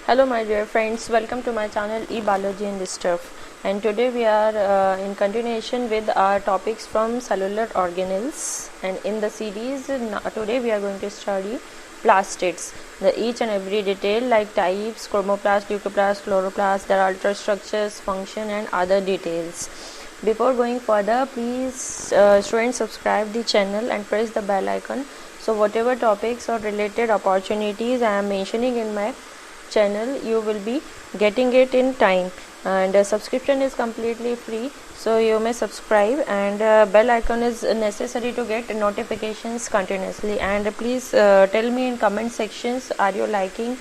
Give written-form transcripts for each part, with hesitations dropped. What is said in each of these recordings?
Hello my dear friends, welcome to my channel eBiology and Stuff. And today we are in continuation with our topics from cellular organelles, and in the series today we are going to study plastids, each and every detail like types, chromoplast, leucoplast, chloroplast, their ultrastructures, function and other details. Before going further, please students subscribe the channel and press the bell icon, so whatever topics or related opportunities I am mentioning in my channel, you will be getting it in time. And subscription is completely free, so you may subscribe, and bell icon is necessary to get notifications continuously. And please tell me in comment sections, are you liking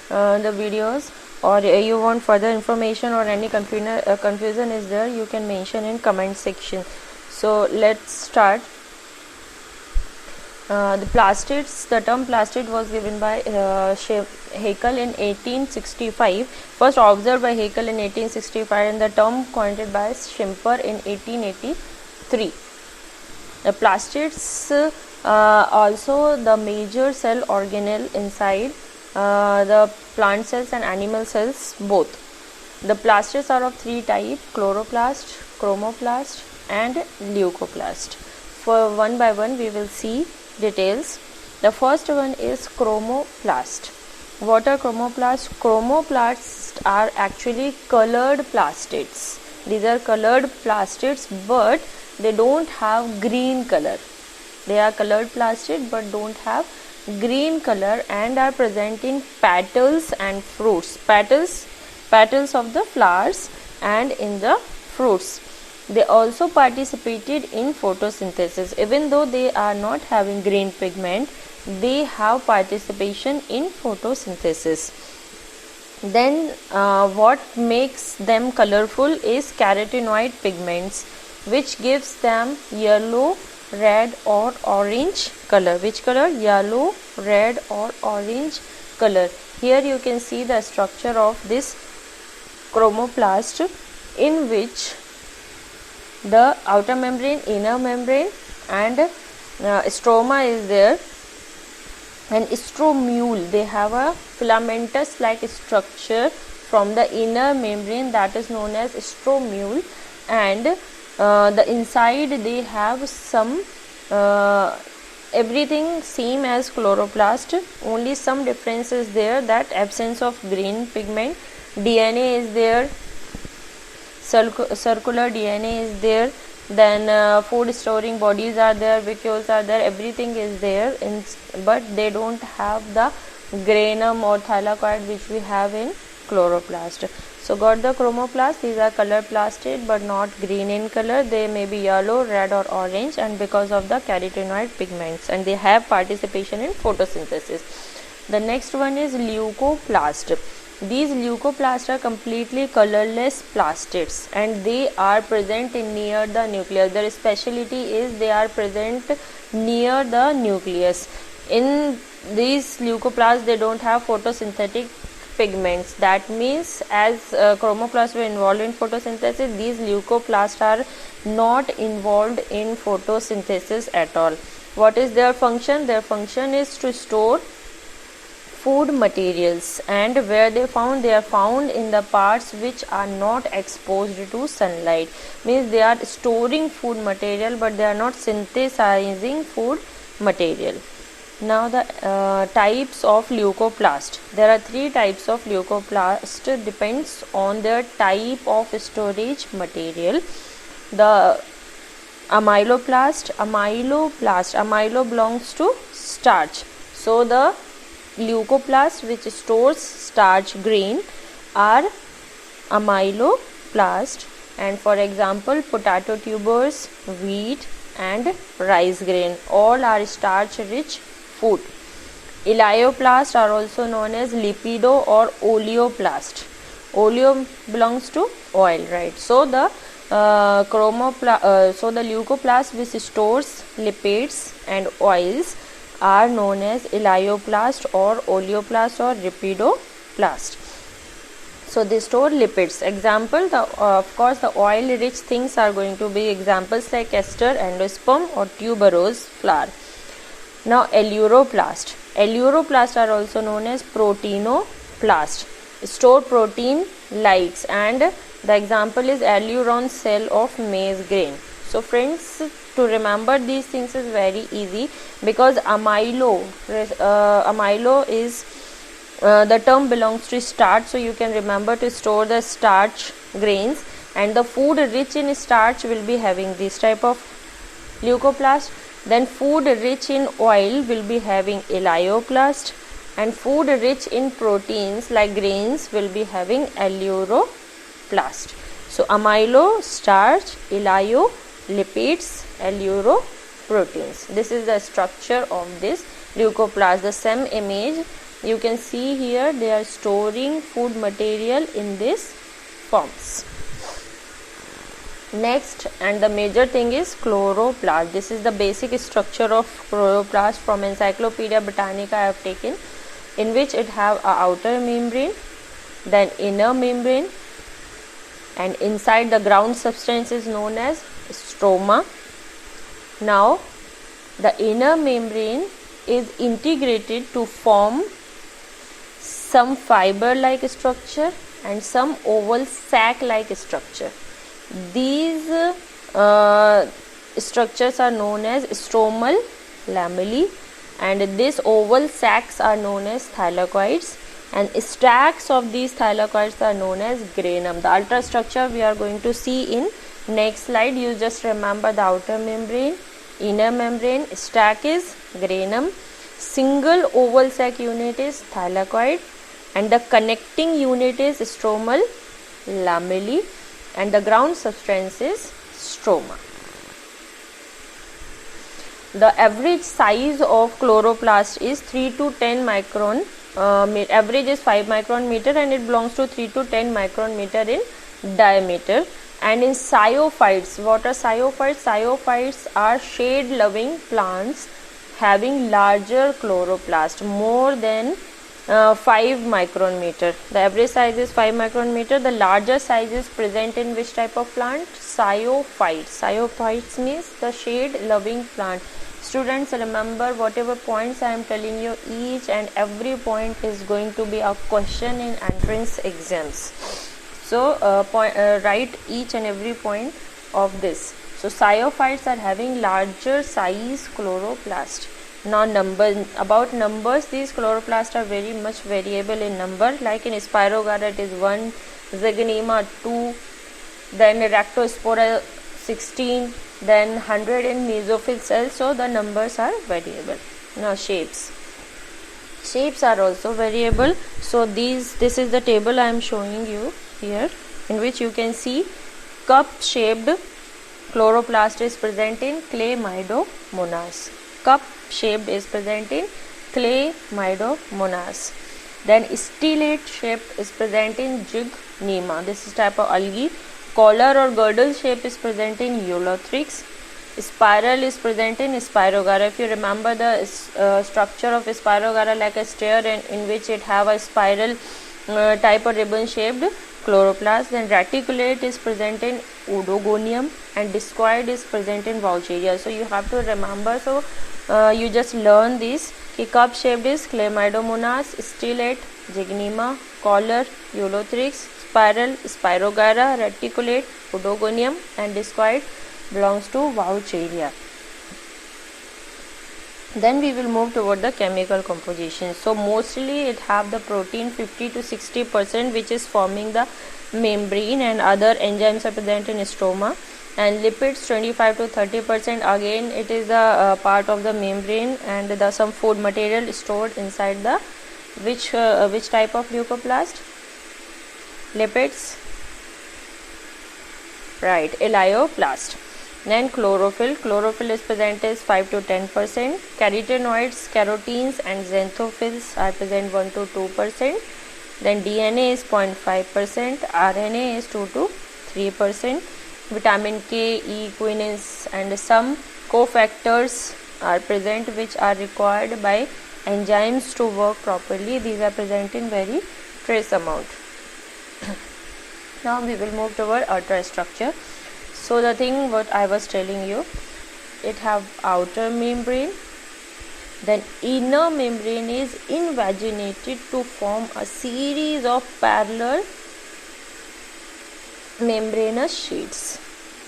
the videos, or you want further information, or any confusion is there, you can mention in comment section. So let's start. The plastids, the term plastid was given by Haeckel in 1865, first observed by Haeckel in 1865, and the term coined by Schimper in 1883. The plastids also the major cell organelle inside the plant cells and animal cells both. The plastids are of three types: chloroplast, chromoplast and leucoplast. For one by one we will see details. The first one is chromoplast. What are chromoplasts? Chromoplasts are actually colored plastids. These are colored plastids, but they don't have green color. They are colored plastid but don't have green color, and are present in petals and fruits. Petals of the flowers and in the fruits. They also participated in photosynthesis. Even though they are not having green pigment, they have participation in photosynthesis. Then what makes them colorful is carotenoid pigments, which gives them yellow, red or orange color. Which color? Yellow, red or orange color. Here you can see the structure of this chromoplast, in which the outer membrane, inner membrane and stroma is there, and stromule. They have a filamentous like structure from the inner membrane, that is known as stromule, and the inside they have some everything same as chloroplast, only some difference is there, that absence of green pigment. DNA is there, circular DNA is there, then food storing bodies are there, vacuoles are there, everything is there, but they don't have the granum or thylakoid which we have in chloroplast. So got the chromoplast. These are color plastid but not green in color. They may be yellow, red or orange, and because of the carotenoid pigments, and they have participation in photosynthesis. The next one is leucoplast. These leucoplasts are completely colorless plastids, and they are present in near the nucleus. Their specialty is they are present near the nucleus. In these leucoplasts, they don't have photosynthetic pigments. That means as chromoplasts were involved in photosynthesis, these leucoplasts are not involved in photosynthesis at all. What is their function? Their function is to store food materials, and where they are found in the parts which are not exposed to sunlight. Means they are storing food material but they are not synthesizing food material. Now the types of leucoplast. There are three types of leucoplast, depends on their type of storage material. The amyloplast. Amylo belongs to starch. So the leucoplast which stores starch grain are amyloplast, and for example potato tubers, wheat and rice grain, all are starch rich food. Elaioplast are also known as lipido or oleoplast. Oleo belongs to oil, right? So the leucoplast which stores lipids and oils are known as elaioplast or oleoplast or lipidoplast. So they store lipids. Example, of course the oil rich things are going to be examples like castor, endosperm or tuberose flower. Now aleuroplast. Aleuroplast are also known as proteinoplast. store protein likes, and the example is aileron cell of maize grain. So friends, to remember these things is very easy, because amylo is the term belongs to starch, so you can remember to store the starch grains, and the food rich in starch will be having this type of leucoplast. Then food rich in oil will be having elaioplast, and food rich in proteins like grains will be having aleuroplast. So amylo, starch, elio, lipids, aleuroproteins. This is the structure of this leucoplast. The same image you can see here, they are storing food material in this forms. Next, and the major thing is chloroplast. This is the basic structure of chloroplast from Encyclopedia Britannica I have taken, in which it have a outer membrane, then inner membrane, and inside the ground substance is known as stroma. Now the inner membrane is integrated to form some fiber like structure and some oval sac like structure. These structures are known as stromal lamellae, and these oval sacs are known as thylakoids, and stacks of these thylakoids are known as granum. The ultra structure we are going to see in next slide. You just remember the outer membrane, inner membrane, stack is granum, single oval sac unit is thylakoid, and the connecting unit is stromal lamellae, and the ground substance is stroma. The average size of chloroplast is 3 to 10 micron. Average is 5 micron meter, and it belongs to 3 to 10 micron meter in diameter. And in cyophytes, what are cyophytes? Cyophytes are shade loving plants having larger chloroplast, more than 5 micron meter. The average size is 5 micron meter. The larger size is present in which type of plant? Cyophytes. Cyophytes means the shade loving plant. Students, remember whatever points I am telling you, each and every point is going to be a question in entrance exams. So write each and every point of this. So cyophytes are having larger size chloroplast. Now about numbers, these chloroplasts are very much variable in number. Like in Spirogara it is 1, Zygonema 2, then Rhactospora 16, then 100 in mesophyll cells. So the numbers are variable. Now shapes are also variable. So this is the table I am showing you here, in which you can see cup shaped chloroplast is present in Chlamydomonas. Cup shaped is present in Chlamydomonas. Then stellate shaped is present in Zygonema. This is type of algae. Collar or girdle shape is present in Eulothrix. Spiral is present in Spirogara. If you remember the structure of Spirogara, like a stair, in which it have a spiral type of ribbon shaped chloroplast. Then reticulate is present in Odogonium, and discoid is present in Vaucheria. So you have to remember. So you just learn this. Cup shaped is Chlamydomonas, stellate Zygonema, collar Eulothrix, spiral Spirogara, reticulate Odogonium, and discoid belongs to Vaucheria. Then we will move toward the chemical composition. So mostly it have the protein 50 to 60%, which is forming the membrane, and other enzymes are present in stroma, and lipids 25 to 30%. Again it is a part of the membrane, and the some food material stored inside the which type of leucoplast? Lipids, right, elaioplast. Then chlorophyll is present is 5 to 10%. Carotenoids, carotenes and xanthophylls are present 1 to 2%. Then DNA is 0.5%, RNA is 2 to 3%. Vitamin K, E, quinines and some cofactors are present, which are required by enzymes to work properly. These are present in very trace amount. Now we will move toward ultrastructure. So the thing what I was telling you, it have outer membrane, then inner membrane is invaginated to form a series of parallel membranous sheets.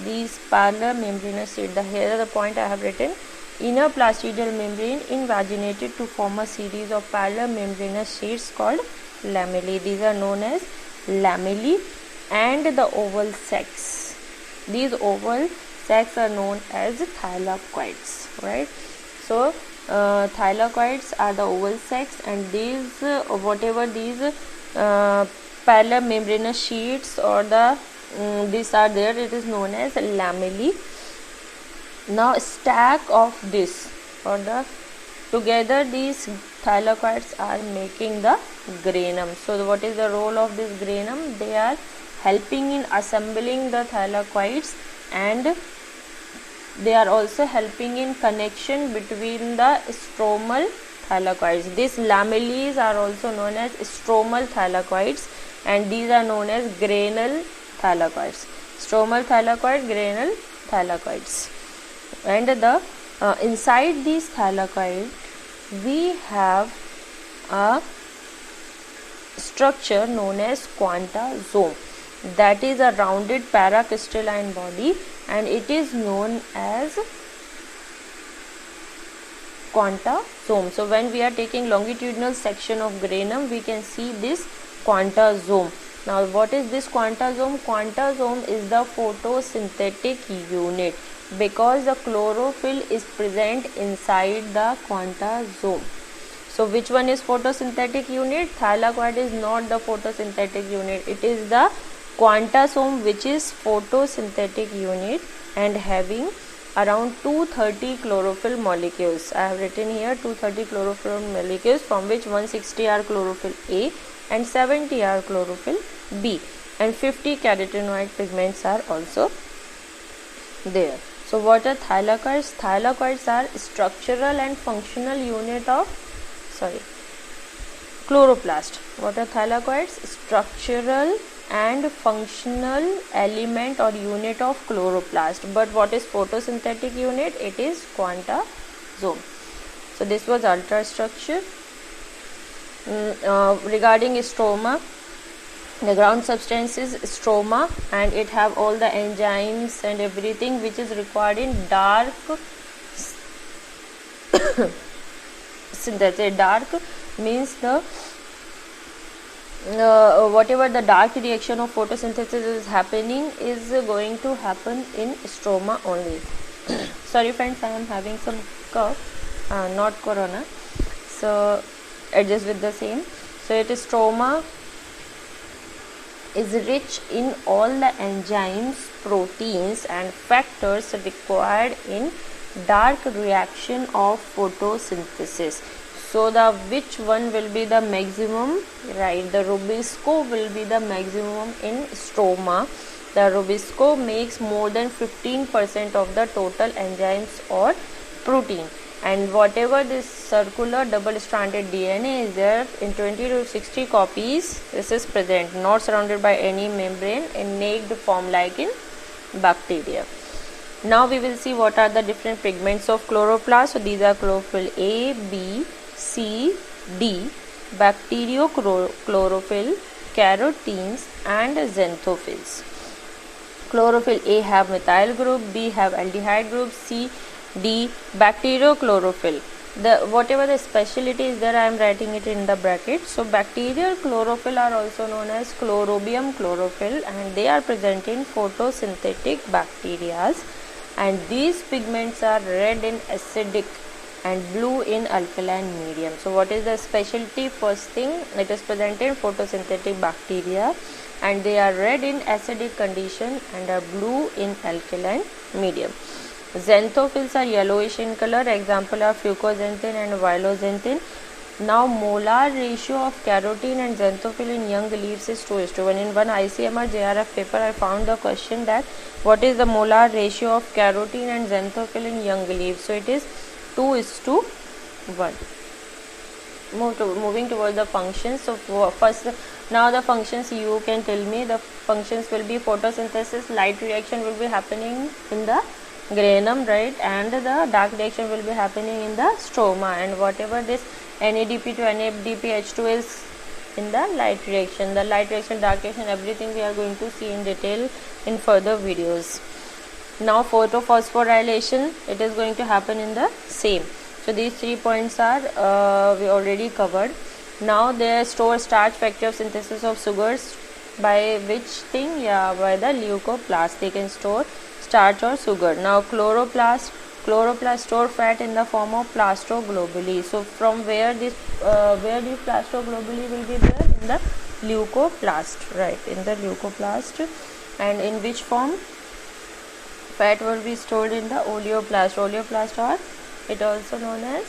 These parallel membranous sheets, here are the point I have written. Inner plastidial membrane invaginated to form a series of parallel membranous sheets called lamellae. These are known as lamellae. And the oval sacs. These oval sacs are known as thylakoids, right? So thylakoids are the oval sacs, and these whatever these parallel membranous sheets or the these are there, it is known as lamellae. Now stack of this or the together these thylakoids are making the granum. So what is the role of this granum? They are helping in assembling the thylakoids, and they are also helping in connection between the stromal thylakoids. These lamellae are also known as stromal thylakoids, and these are known as granal thylakoids. Stromal thylakoid, granal thylakoids. And the inside these thylakoid we have a structure known as quantazome. That is a rounded paracrystalline body, and it is known as quantazome. So when we are taking longitudinal section of granum, we can see this quantazome. Now what is this quantazome? Quantazome is the photosynthetic unit, because the chlorophyll is present inside the quantazome. So which one is photosynthetic unit? Thylakoid is not the photosynthetic unit. It is the quantazome which is photosynthetic unit and having around 230 chlorophyll molecules. I have written here 230 chlorophyll molecules, from which 160 are chlorophyll A and 70 are chlorophyll B, and 50 carotenoid pigments are also there. So what are thylakoids? Thylakoids are structural and functional unit of chloroplast. What are thylakoids? Structural and functional element or unit of chloroplast. But what is photosynthetic unit? It is quantazome. So this was ultrastructure. Regarding stroma, the ground substance is stroma, and it have all the enzymes and everything which is required in dark synthesis. Dark means the whatever the dark reaction of photosynthesis is happening is going to happen in stroma only. Sorry friends, I am having some cough, not corona, so adjust with the same. So it is stroma is rich in all the enzymes, proteins and factors required in dark reaction of photosynthesis. So the which one will be the maximum? Right, the rubisco will be the maximum in stroma. The rubisco makes more than 15% of the total enzymes or protein, and whatever this circular double stranded DNA is there in 20 to 60 copies, this is present, not surrounded by any membrane, in naked form like in bacteria. Now we will see what are the different pigments of chloroplast. So these are chlorophyll A, B, C, D, bacteriochlorophyll, carotenes and xanthophylls. Chlorophyll A have methyl group, B have aldehyde group, C, D bacteriochlorophyll. The whatever the specialty is there, I am writing it in the bracket. So bacterial chlorophyll are also known as chlorobium chlorophyll, and they are present in photosynthetic bacteria, and these pigments are red in acidic and blue in alkaline medium. So what is the specialty? First thing, it is present in photosynthetic bacteria, and they are red in acidic condition and are blue in alkaline medium. Xanthophylls are yellowish in color. Example are fucoxanthin and viloxanthin. Now molar ratio of carotene and xanthophyll in young leaves is 2:1. In one ICMR JRF paper, I found the question that what is the molar ratio of carotene and xanthophyll in young leaves. So it is 2:1. Moving towards the functions. So first, now the functions you can tell me. The functions will be photosynthesis, light reaction will be happening in the granum, right, and the dark reaction will be happening in the stroma, and whatever this NADP to NADP H2 is in the light reaction, dark reaction, everything we are going to see in detail in further videos. Now photophosphorylation, it is going to happen in the same. So these 3 points are we already covered. Now they store starch factory of synthesis of sugars by which thing? Yeah, by the leucoplast. They can store starch or sugar. Now chloroplast store fat in the form of plastoglobuli. So from where these plastoglobuli will be there? In the leucoplast, right? In the leucoplast. And in which form? Fat will be stored in the oleoplast, or it also known as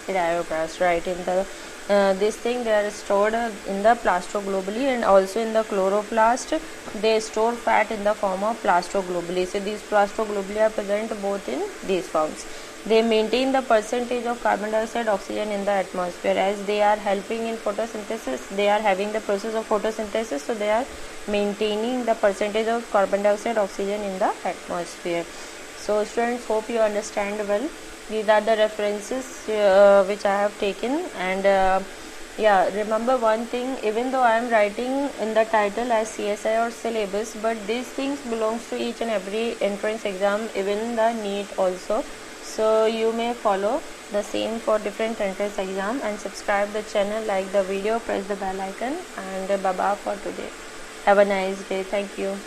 rheoplast, right? In the this thing they are stored in the plastoglobuli, and also in the chloroplast they store fat in the form of plastoglobuli. So these plastoglobuli are present both in these forms. They maintain the percentage of carbon dioxide, oxygen in the atmosphere, as they are helping in photosynthesis. They are having the process of photosynthesis, so they are maintaining the percentage of carbon dioxide, oxygen in the atmosphere. So students, hope you understand well. These are the references which I have taken, and yeah, remember one thing, even though I am writing in the title as CSI or syllabus, but these things belongs to each and every entrance exam, even the NEET also. So you may follow the same for different entrance exam, and subscribe the channel, like the video, press the bell icon, and bye bye for today. Have a nice day. Thank you.